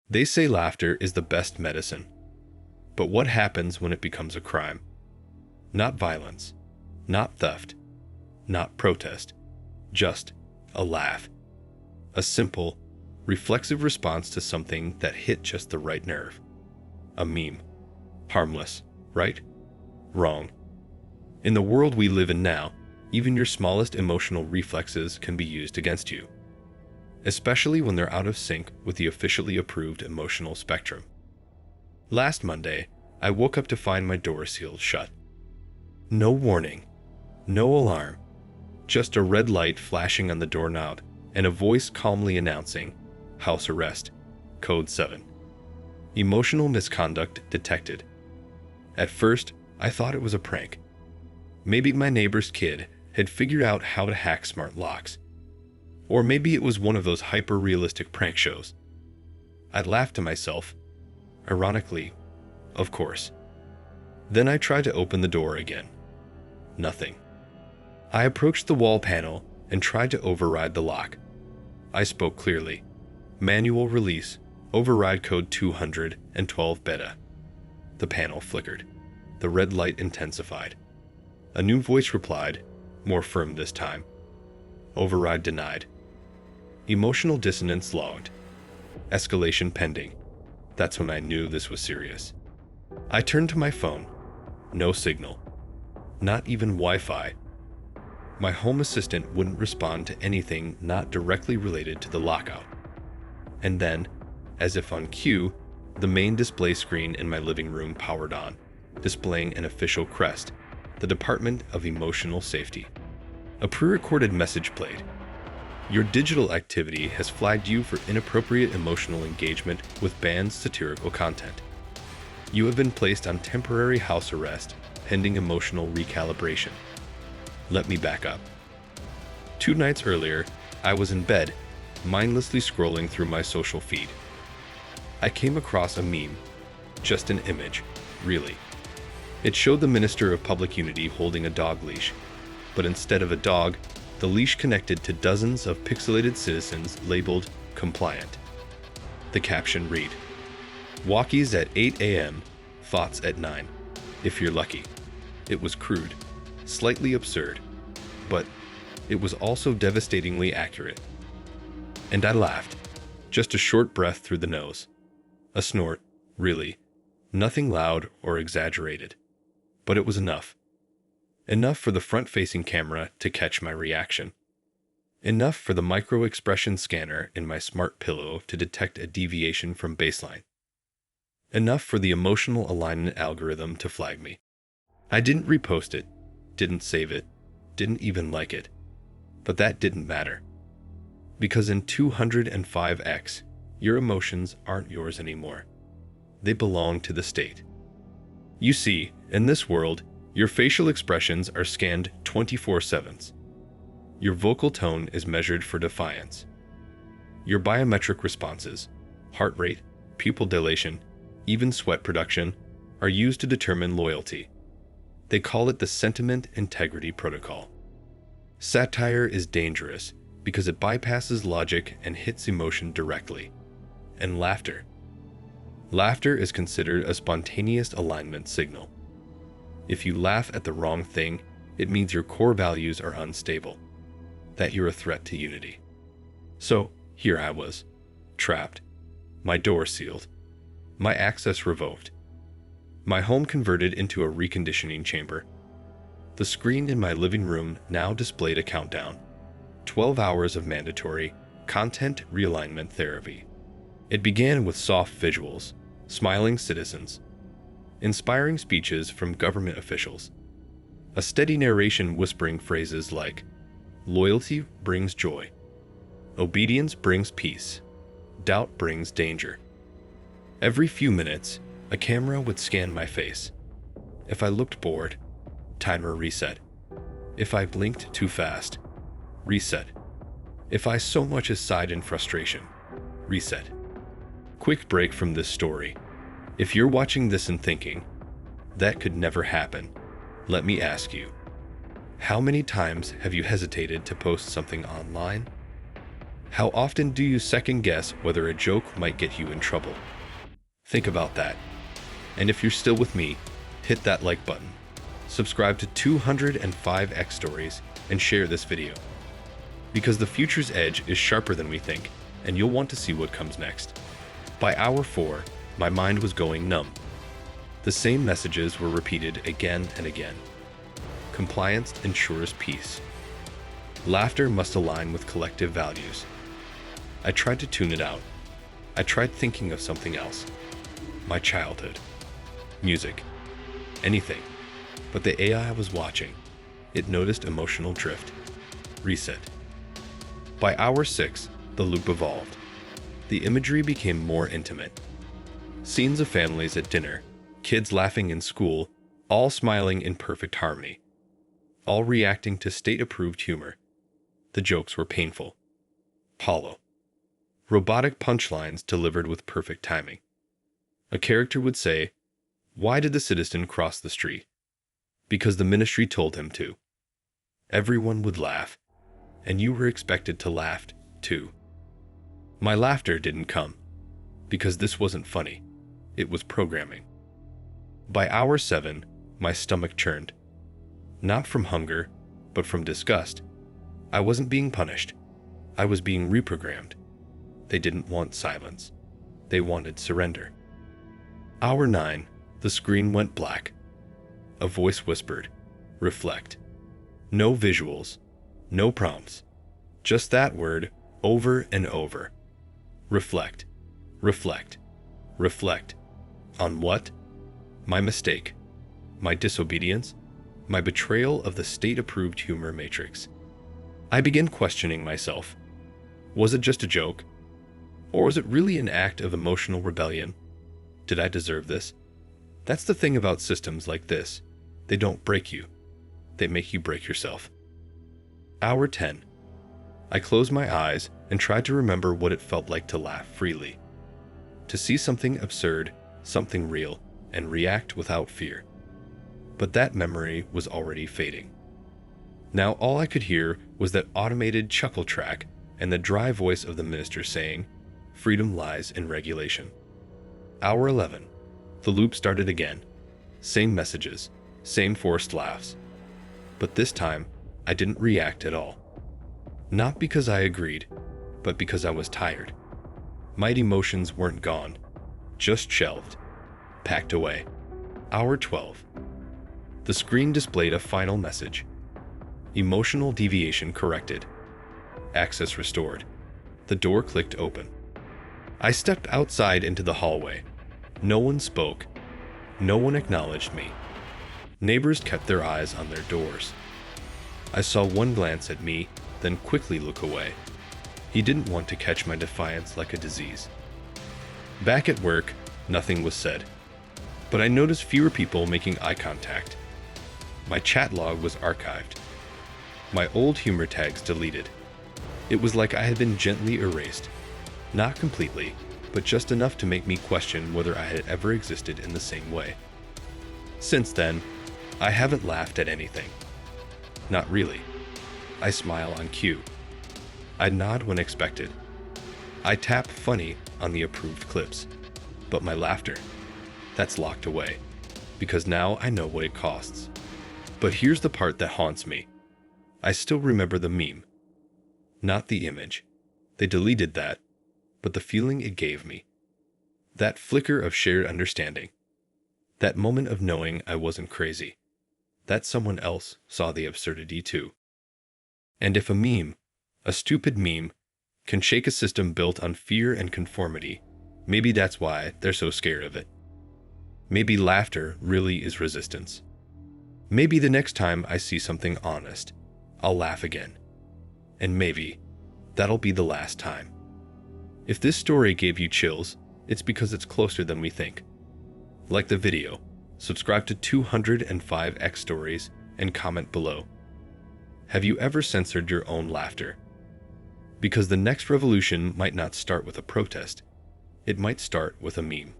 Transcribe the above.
They say laughter is the best medicine. But what happens when it becomes a crime? Not violence, not theft, not protest, just a laugh. A simple, reflexive response to something that hit just the right nerve. A meme. Harmless, right? Wrong. In the world we live in now, even your smallest emotional reflexes can be used against you, especially when they're out of sync with the officially approved emotional spectrum. Last Monday, I woke up to find my door sealed shut. No warning, no alarm, just a red light flashing on the doorknob and a voice calmly announcing, "House arrest, code 7. Emotional misconduct detected." At first, I thought it was a prank. Maybe my neighbor's kid had figured out how to hack smart locks. Or maybe it was one of those hyper-realistic prank shows. I laughed to myself. Ironically, of course. Then I tried to open the door again. Nothing. I approached the wall panel and tried to override the lock. I spoke clearly. "Manual release, override code 212 beta." The panel flickered. The red light intensified. A new voice replied, more firm this time. "Override denied. Emotional dissonance logged. Escalation pending." That's when I knew this was serious. I turned to my phone. No signal. Not even Wi-Fi. My home assistant wouldn't respond to anything not directly related to the lockout. And then, as if on cue, the main display screen in my living room powered on, displaying an official crest, the Department of Emotional Safety. A pre-recorded message played. "Your digital activity has flagged you for inappropriate emotional engagement with banned satirical content. You have been placed on temporary house arrest pending emotional recalibration." Let me back up. 2 nights earlier, I was in bed, mindlessly scrolling through my social feed. I came across a meme, just an image, really. It showed the Minister of Public Unity holding a dog leash, but instead of a dog, the leash connected to dozens of pixelated citizens labeled compliant. The caption read, "Walkies at 8 a.m., thoughts at 9, if you're lucky." It was crude, slightly absurd, but it was also devastatingly accurate. And I laughed, just a short breath through the nose. A snort, really, nothing loud or exaggerated. But it was enough. Enough for the front-facing camera to catch my reaction. Enough for the micro-expression scanner in my smart pillow to detect a deviation from baseline. Enough for the emotional alignment algorithm to flag me. I didn't repost it, didn't save it, didn't even like it. But that didn't matter. Because in 205x, your emotions aren't yours anymore. They belong to the state. You see, in this world, your facial expressions are scanned 24/7. Your vocal tone is measured for defiance. Your biometric responses, heart rate, pupil dilation, even sweat production, are used to determine loyalty. They call it the Sentiment Integrity Protocol. Satire is dangerous because it bypasses logic and hits emotion directly. And laughter. Laughter is considered a spontaneous alignment signal. If you laugh at the wrong thing, it means your core values are unstable, that you're a threat to unity. So, here I was, trapped, my door sealed, my access revoked, my home converted into a reconditioning chamber. The screen in my living room now displayed a countdown, 12 hours of mandatory content realignment therapy. It began with soft visuals, smiling citizens, inspiring speeches from government officials, a steady narration whispering phrases like, "Loyalty brings joy, obedience brings peace, doubt brings danger." Every few minutes, a camera would scan my face. If I looked bored, timer reset. If I blinked too fast, reset. If I so much as sighed in frustration, reset. Quick break from this story. If you're watching this and thinking, that could never happen, let me ask you, how many times have you hesitated to post something online? How often do you second guess whether a joke might get you in trouble? Think about that. And if you're still with me, hit that like button, subscribe to 205X Stories, and share this video. Because the future's edge is sharper than we think, and you'll want to see what comes next. By hour 4, my mind was going numb. The same messages were repeated again and again. Compliance ensures peace. Laughter must align with collective values. I tried to tune it out. I tried thinking of something else. My childhood. Music. Anything. But the AI I was watching, it noticed emotional drift. Reset. By hour 6, the loop evolved. The imagery became more intimate. Scenes of families at dinner, kids laughing in school, all smiling in perfect harmony. All reacting to state-approved humor. The jokes were painful. Hollow. Robotic punchlines delivered with perfect timing. A character would say, "Why did the citizen cross the street?" "Because the ministry told him to." Everyone would laugh, and you were expected to laugh, too. My laughter didn't come, because this wasn't funny. It was programming. By hour 7, my stomach churned. Not from hunger, but from disgust. I wasn't being punished. I was being reprogrammed. They didn't want silence. They wanted surrender. Hour 9, the screen went black. A voice whispered, "Reflect." No visuals, no prompts. Just that word over and over. Reflect, reflect, reflect. On what? My mistake. My disobedience. My betrayal of the state-approved humor matrix. I began questioning myself. Was it just a joke? Or was it really an act of emotional rebellion? Did I deserve this? That's the thing about systems like this. They don't break you. They make you break yourself. Hour 10. I closed my eyes and tried to remember what it felt like to laugh freely. To see something absurd, something real, and react without fear. But that memory was already fading. Now all I could hear was that automated chuckle track and the dry voice of the minister saying, "Freedom lies in regulation." Hour 11. The loop started again. Same messages, same forced laughs. But this time, I didn't react at all. Not because I agreed, but because I was tired. My emotions weren't gone, just shelved, packed away. Hour 12. The screen displayed a final message. Emotional deviation corrected. Access restored. The door clicked open. I stepped outside into the hallway. No one spoke. No one acknowledged me. Neighbors kept their eyes on their doors. I saw one glance at me, then quickly look away. He didn't want to catch my defiance like a disease. Back at work, nothing was said. But I noticed fewer people making eye contact. My chat log was archived. My old humor tags deleted. It was like I had been gently erased. Not completely, but just enough to make me question whether I had ever existed in the same way. Since then, I haven't laughed at anything. Not really. I smile on cue. I nod when expected. I tap funny on the approved clips. But my laughter, that's locked away, because now I know what it costs. But here's the part that haunts me. I still remember the meme. Not the image. They deleted that, but the feeling it gave me. That flicker of shared understanding. That moment of knowing I wasn't crazy. That someone else saw the absurdity too. And if a meme, a stupid meme, can shake a system built on fear and conformity, maybe that's why they're so scared of it. Maybe laughter really is resistance. Maybe the next time I see something honest, I'll laugh again. And maybe that'll be the last time. If this story gave you chills, it's because it's closer than we think. Like the video, subscribe to 205X Stories, and comment below. Have you ever censored your own laughter? Because the next revolution might not start with a protest. It might start with a meme.